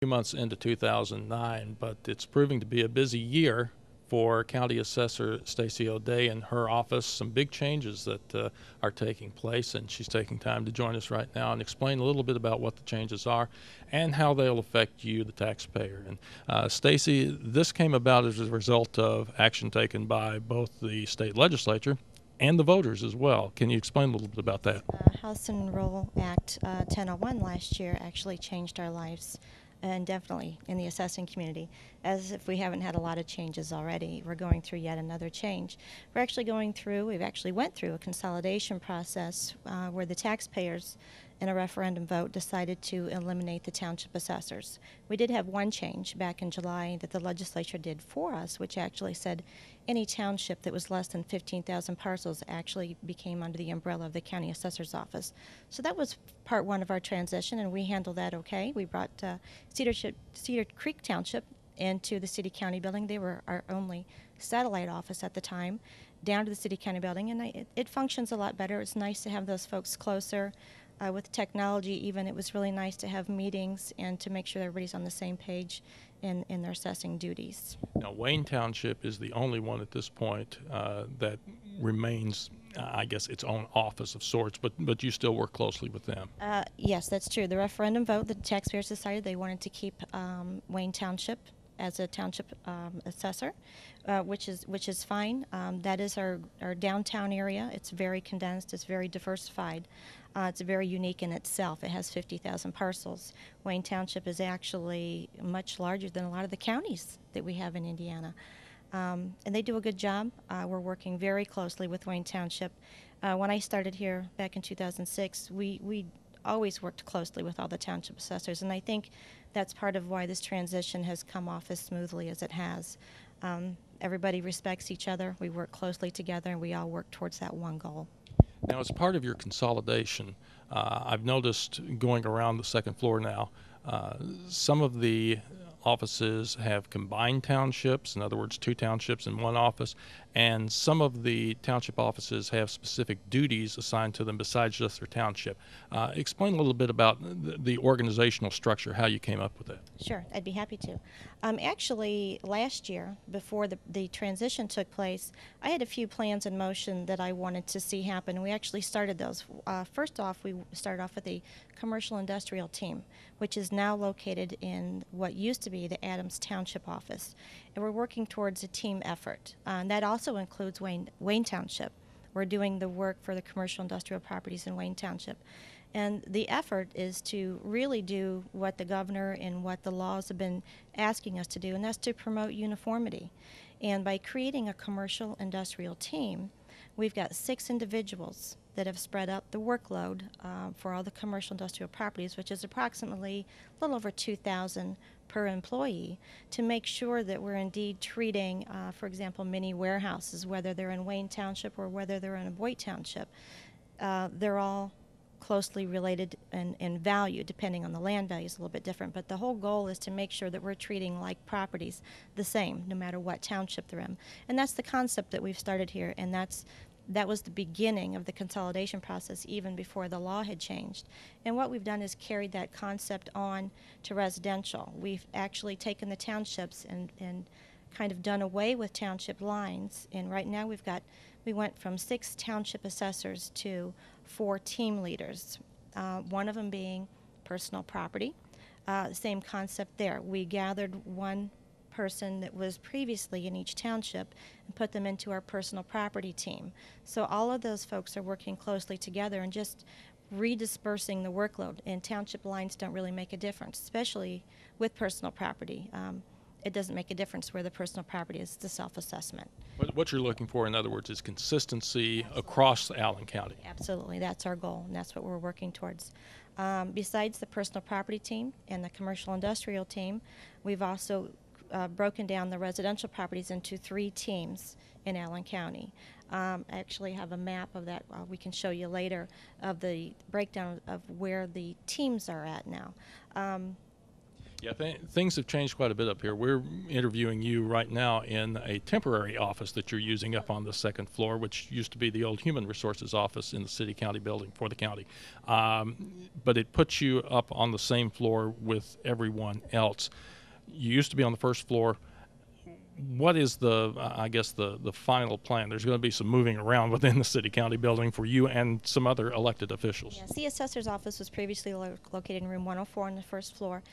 months into 2009, but it's proving to be a busy year for County Assessor Stacy O'Day and her office. Some big changes that are taking place, and she's taking time to join us right now and explain a little bit about what the changes are and how they'll affect you, the taxpayer. And Stacy, this came about as a result of action taken by both the state legislature and the voters as well. Can you explain a little bit about that? House Enroll Act 1001 last year actually changed our lives, and definitely in the assessing community. As if we haven't had a lot of changes already, we're going through yet another change. We've actually went through a consolidation process where the taxpayers in a referendum vote decided to eliminate the township assessors. We did have one change back in July that the legislature did for us, which actually said any township that was less than 15,000 parcels actually became under the umbrella of the county assessor's office. So that was part one of our transition, and we handled that okay. We brought Cedar Creek Township into the city county building. They were our only satellite office at the time, down to the city county building, and it functions a lot better. It's nice to have those folks closer. With technology, even, it was really nice to have meetings and to make sure everybody's on the same page in their assessing duties. Now, Wayne Township is the only one at this point that remains, I guess, its own office of sorts, but you still work closely with them. Yes, that's true. The referendum vote, the taxpayers decided they wanted to keep Wayne Township as a township assessor, which is fine. That is our downtown area. It's very condensed. It's very diversified. It's very unique in itself. It has 50,000 parcels. Wayne Township is actually much larger than a lot of the counties that we have in Indiana. And they do a good job. We're working very closely with Wayne Township. When I started here back in 2006, we always worked closely with all the township assessors, and I think that's part of why this transition has come off as smoothly as it has. Everybody respects each other. We work closely together, and we all work towards that one goal. Now, as part of your consolidation, I've noticed going around the second floor now, some of the offices have combined townships, in other words, two townships in one office, and some of the township offices have specific duties assigned to them besides just their township. Explain a little bit about the organizational structure, how you came up with that. Sure, I'd be happy to. Actually, last year, before the transition took place, I had a few plans in motion that I wanted to see happen. We actually started those. First off, we started off with a commercial industrial team, which is now located in what used to be the Adams Township office. And we're working towards a team effort. And that also includes Wayne Township. We're doing the work for the commercial industrial properties in Wayne Township. And the effort is to really do what the governor and what the laws have been asking us to do, and that's to promote uniformity. And by creating a commercial industrial team, we've got 6 individuals that have spread out the workload for all the commercial industrial properties, which is approximately a little over 2,000 per employee, to make sure that we're indeed treating, for example, mini warehouses, whether they're in Wayne Township or whether they're in Boyd Township. They're all closely related in value, depending on the land value is a little bit different, but the whole goal is to make sure that we're treating like properties the same, no matter what township they're in. And that's the concept that we've started here, and that was the beginning of the consolidation process even before the law had changed. And what we've done is carried that concept on to residential. We've actually taken the townships and kind of done away with township lines, and right now we went from 6 township assessors to 4 team leaders, one of them being personal property. Same concept there. We gathered one person that was previously in each township and put them into our personal property team. So all of those folks are working closely together and just redispersing the workload, and township lines don't really make a difference, especially with personal property. It doesn't make a difference where the personal property is, the self-assessment. What you're looking for, in other words, is consistency across Allen County. Absolutely. That's our goal, and that's what we're working towards. Besides the personal property team and the commercial industrial team, we've also broken down the residential properties into 3 teams in Allen County. I actually have a map of that we can show you later, of the breakdown of where the teams are at now. Yeah, things have changed quite a bit up here. We're interviewing you right now in a temporary office that you're using up on the second floor, which used to be the old Human Resources office in the city-county building for the county. But it puts you up on the same floor with everyone else. You used to be on the first floor. What is I guess, the final plan? There's going to be some moving around within the city-county building for you and some other elected officials. Yes, the assessor's office was previously located in room 104 on the first floor.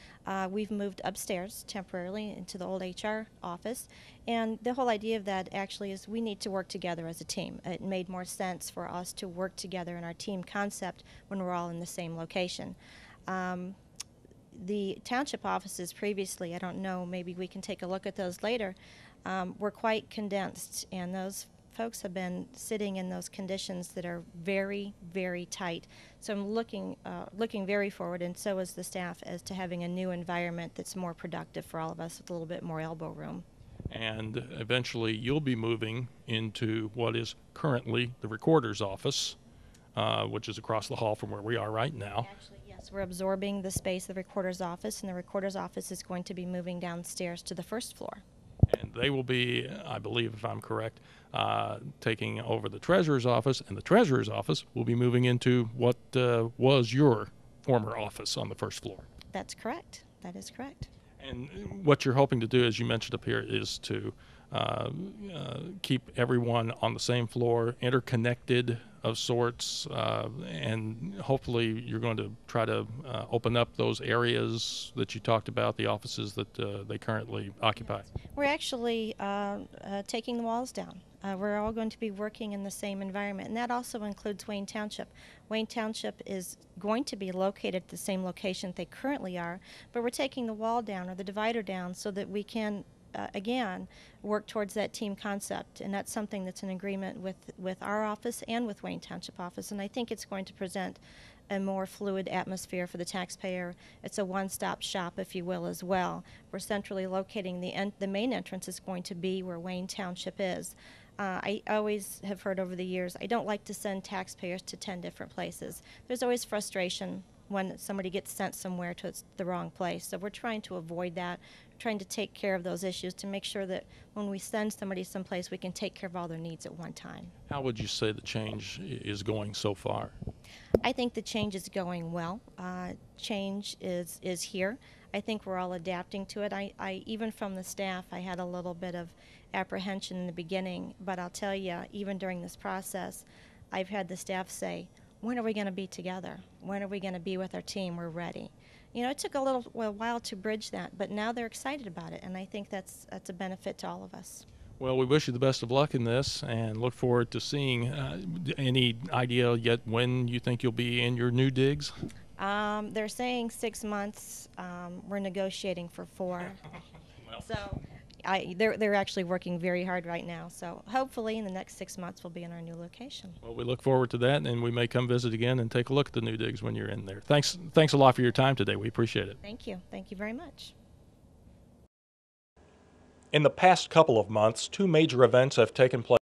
We've moved upstairs temporarily into the old HR office, and the whole idea of that actually is we need to work together as a team. It made more sense for us to work together in our team concept when we're all in the same location. The township offices previously, I don't know, maybe we can take a look at those later, were quite condensed, and those folks have been sitting in those conditions that are very, very tight. So I'm looking very forward, and so is the staff, as to having a new environment that's more productive for all of us with a little bit more elbow room. And eventually you'll be moving into what is currently the recorder's office, which is across the hall from where we are right now. Actually, yes, we're absorbing the space of the recorder's office, and the recorder's office is going to be moving downstairs to the first floor. And they will be, I believe, if I'm correct, taking over the treasurer's office, and the treasurer's office will be moving into what was your former office on the first floor. That's correct. That is correct. And what you're hoping to do, as you mentioned up here, is to keep everyone on the same floor, interconnected of sorts, and hopefully you're going to try to open up those areas that you talked about, the offices that they currently occupy. We're actually taking the walls down. We're all going to be working in the same environment, and that also includes Wayne Township. Wayne Township is going to be located at the same location that they currently are, but we're taking the wall down or the divider down so that we can again, work towards that team concept, and that's something that's in agreement with our office and with Wayne Township office, and I think it's going to present a more fluid atmosphere for the taxpayer. It's a one-stop shop, if you will, as well. We're centrally locating the main entrance is going to be where Wayne Township is. I always have heard over the years, I don't like to send taxpayers to 10 different places. There's always frustration when somebody gets sent somewhere to the wrong place. So we're trying to avoid that, trying to take care of those issues to make sure that when we send somebody someplace, we can take care of all their needs at one time. How would you say the change is going so far? I think the change is going well. Change is here. I think we're all adapting to it. I even from the staff, I had a little bit of apprehension in the beginning, but I'll tell you, even during this process, I've had the staff say, when are we going to be together? When are we going to be with our team? We're ready. You know, it took a while to bridge that, but now they're excited about it, and I think that's a benefit to all of us. Well, we wish you the best of luck in this and look forward to seeing. Any idea yet when you think you'll be in your new digs? They're saying 6 months. We're negotiating for 4. Well. So they're actually working very hard right now. So hopefully in the next 6 months we'll be in our new location. Well, we look forward to that, and we may come visit again and take a look at the new digs when you're in there. Thanks a lot for your time today. We appreciate it. Thank you. Thank you very much. In the past couple of months, 2 major events have taken place